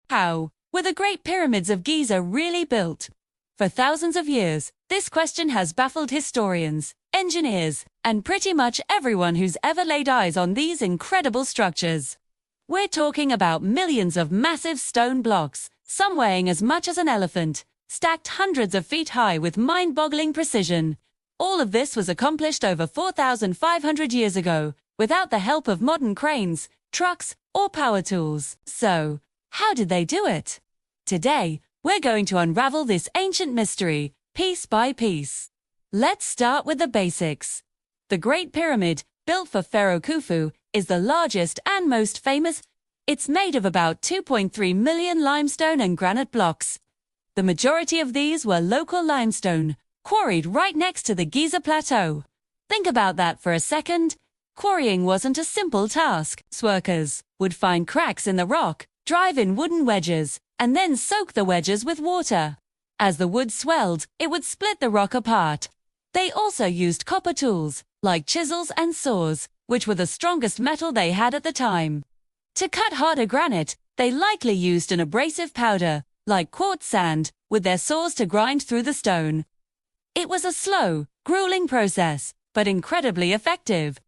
How were the Great Pyramids of Giza really built? For thousands of years, this question has baffled historians, engineers, and pretty much everyone who's ever laid eyes on these incredible structures. We're talking about millions of massive stone blocks, some weighing as much as an elephant, stacked hundreds of feet high with mind-boggling precision. All of this was accomplished over 4,500 years ago, without the help of modern cranes, trucks, or power tools. So, how did they do it? Today, we're going to unravel this ancient mystery, piece by piece. Let's start with the basics. The Great Pyramid, built for Pharaoh Khufu, is the largest and most famous. It's made of about 2.3 million limestone and granite blocks. The majority of these were local limestone, quarried right next to the Giza Plateau. Think about that for a second. Quarrying wasn't a simple task. Workers would find cracks in the rock, drive in wooden wedges, and then soak the wedges with water. As the wood swelled, it would split the rock apart. They also used copper tools, like chisels and saws, which were the strongest metal they had at the time. To cut harder granite, they likely used an abrasive powder, like quartz sand, with their saws to grind through the stone. It was a slow, grueling process, but incredibly effective.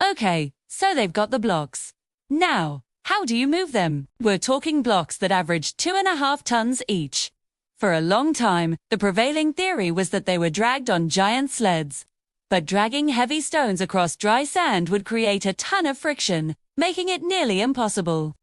Okay, so they've got the blocks. Now, how do you move them? We're talking blocks that averaged 2.5 tons each. For a long time, the prevailing theory was that they were dragged on giant sleds. But dragging heavy stones across dry sand would create a ton of friction, making it nearly impossible.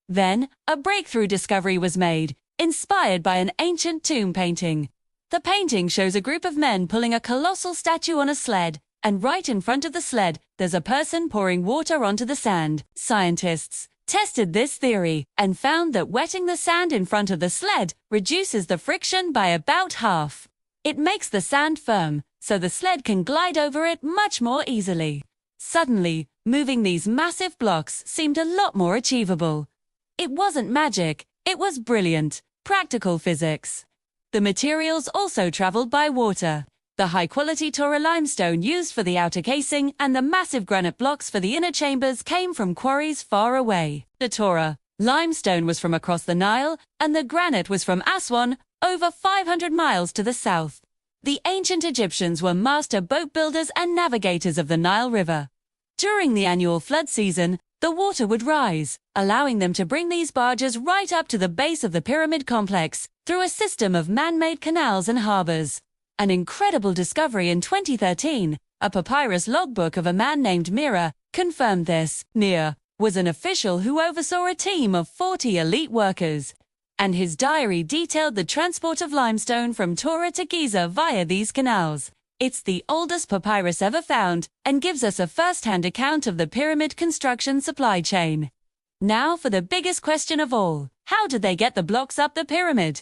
Then, a breakthrough discovery was made, inspired by an ancient tomb painting. The painting shows a group of men pulling a colossal statue on a sled, and right in front of the sled, there's a person pouring water onto the sand. Scientists tested this theory and found that wetting the sand in front of the sled reduces the friction by about half. It makes the sand firm, so the sled can glide over it much more easily. Suddenly, moving these massive blocks seemed a lot more achievable. It wasn't magic, it was brilliant, practical physics. The materials also traveled by water. The high-quality Tora limestone used for the outer casing and the massive granite blocks for the inner chambers came from quarries far away. The Tora limestone was from across the Nile, and the granite was from Aswan, over 500 miles to the south. The ancient Egyptians were master boat builders and navigators of the Nile River. During the annual flood season, the water would rise, allowing them to bring these barges right up to the base of the pyramid complex through a system of man-made canals and harbors. An incredible discovery in 2013, a papyrus logbook of a man named Mira, confirmed this. Mira was an official who oversaw a team of 40 elite workers, and his diary detailed the transport of limestone from Tora to Giza via these canals. It's the oldest papyrus ever found and gives us a first-hand account of the pyramid construction supply chain. Now for the biggest question of all, how did they get the blocks up the pyramid?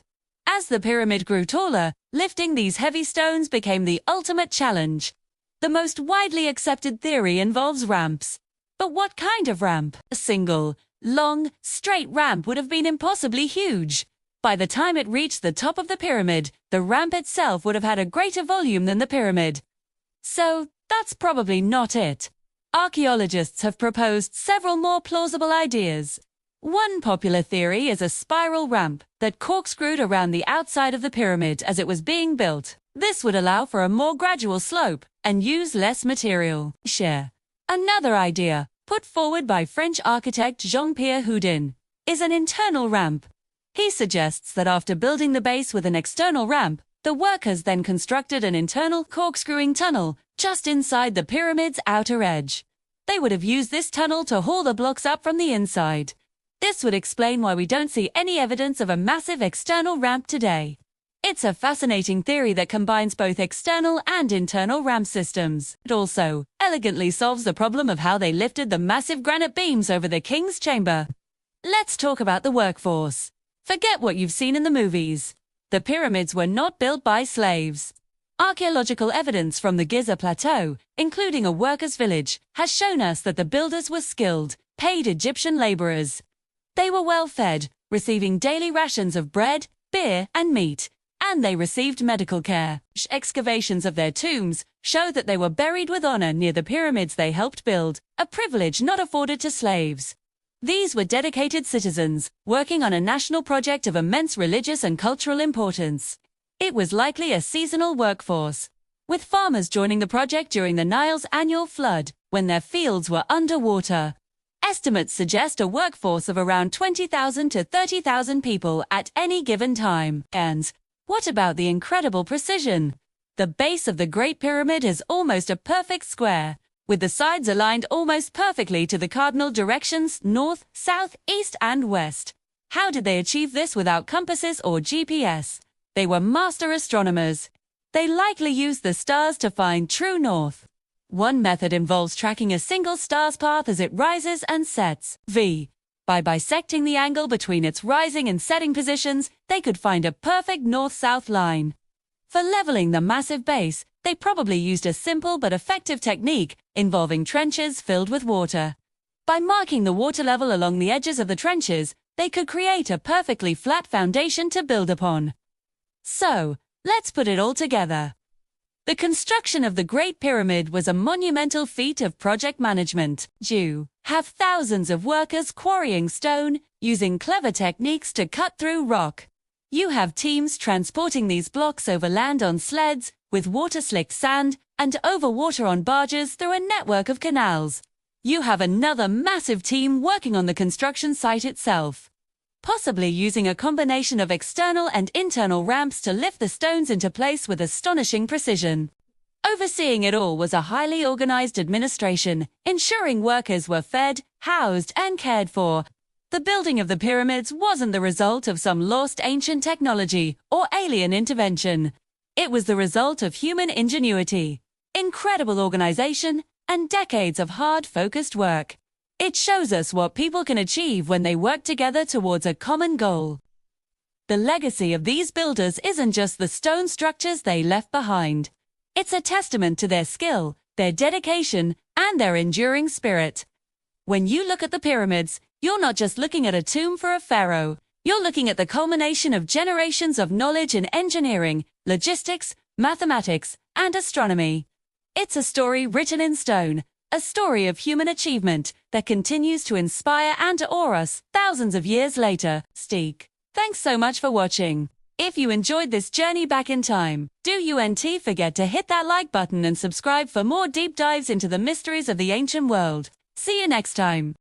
As the pyramid grew taller, lifting these heavy stones became the ultimate challenge. The most widely accepted theory involves ramps. But what kind of ramp? A single, long, straight ramp would have been impossibly huge. By the time it reached the top of the pyramid, the ramp itself would have had a greater volume than the pyramid. So, that's probably not it. Archaeologists have proposed several more plausible ideas. One popular theory is a spiral ramp that corkscrewed around the outside of the pyramid as it was being built. This would allow for a more gradual slope and use less material. Another idea, put forward by French architect Jean-Pierre Houdin, is an internal ramp. He suggests that after building the base with an external ramp, the workers then constructed an internal corkscrewing tunnel just inside the pyramid's outer edge. They would have used this tunnel to haul the blocks up from the inside. This would explain why we don't see any evidence of a massive external ramp today. It's a fascinating theory that combines both external and internal ramp systems. It also elegantly solves the problem of how they lifted the massive granite beams over the king's chamber. Let's talk about the workforce. Forget what you've seen in the movies. The pyramids were not built by slaves. Archaeological evidence from the Giza Plateau, including a workers' village, has shown us that the builders were skilled, paid Egyptian laborers. They were well fed, receiving daily rations of bread, beer, and meat, and they received medical care. Excavations of their tombs show that they were buried with honor near the pyramids they helped build, a privilege not afforded to slaves. These were dedicated citizens, working on a national project of immense religious and cultural importance. It was likely a seasonal workforce, with farmers joining the project during the Nile's annual flood, when their fields were underwater. Estimates suggest a workforce of around 20,000 to 30,000 people at any given time. And what about the incredible precision? The base of the Great Pyramid is almost a perfect square, with the sides aligned almost perfectly to the cardinal directions north, south, east, and west. How did they achieve this without compasses or GPS? They were master astronomers. They likely used the stars to find true north. One method involves tracking a single star's path as it rises and sets, V. By bisecting the angle between its rising and setting positions, they could find a perfect north-south line. For leveling the massive base, they probably used a simple but effective technique involving trenches filled with water. By marking the water level along the edges of the trenches, they could create a perfectly flat foundation to build upon. So, let's put it all together. The construction of the Great Pyramid was a monumental feat of project management. You have thousands of workers quarrying stone, using clever techniques to cut through rock. You have teams transporting these blocks over land on sleds, with water-slicked sand, and over water on barges through a network of canals. You have another massive team working on the construction site itself, possibly using a combination of external and internal ramps to lift the stones into place with astonishing precision. Overseeing it all was a highly organized administration, ensuring workers were fed, housed, and cared for. The building of the pyramids wasn't the result of some lost ancient technology or alien intervention. It was the result of human ingenuity, incredible organization, and decades of hard, focused work. It shows us what people can achieve when they work together towards a common goal. The legacy of these builders isn't just the stone structures they left behind. It's a testament to their skill, their dedication, and their enduring spirit. When you look at the pyramids, you're not just looking at a tomb for a pharaoh. You're looking at the culmination of generations of knowledge in engineering, logistics, mathematics, and astronomy. It's a story written in stone, a story of human achievement that continues to inspire and awe us thousands of years later. Thanks so much for watching. If you enjoyed this journey back in time, don't forget to hit that like button and subscribe for more deep dives into the mysteries of the ancient world. See you next time.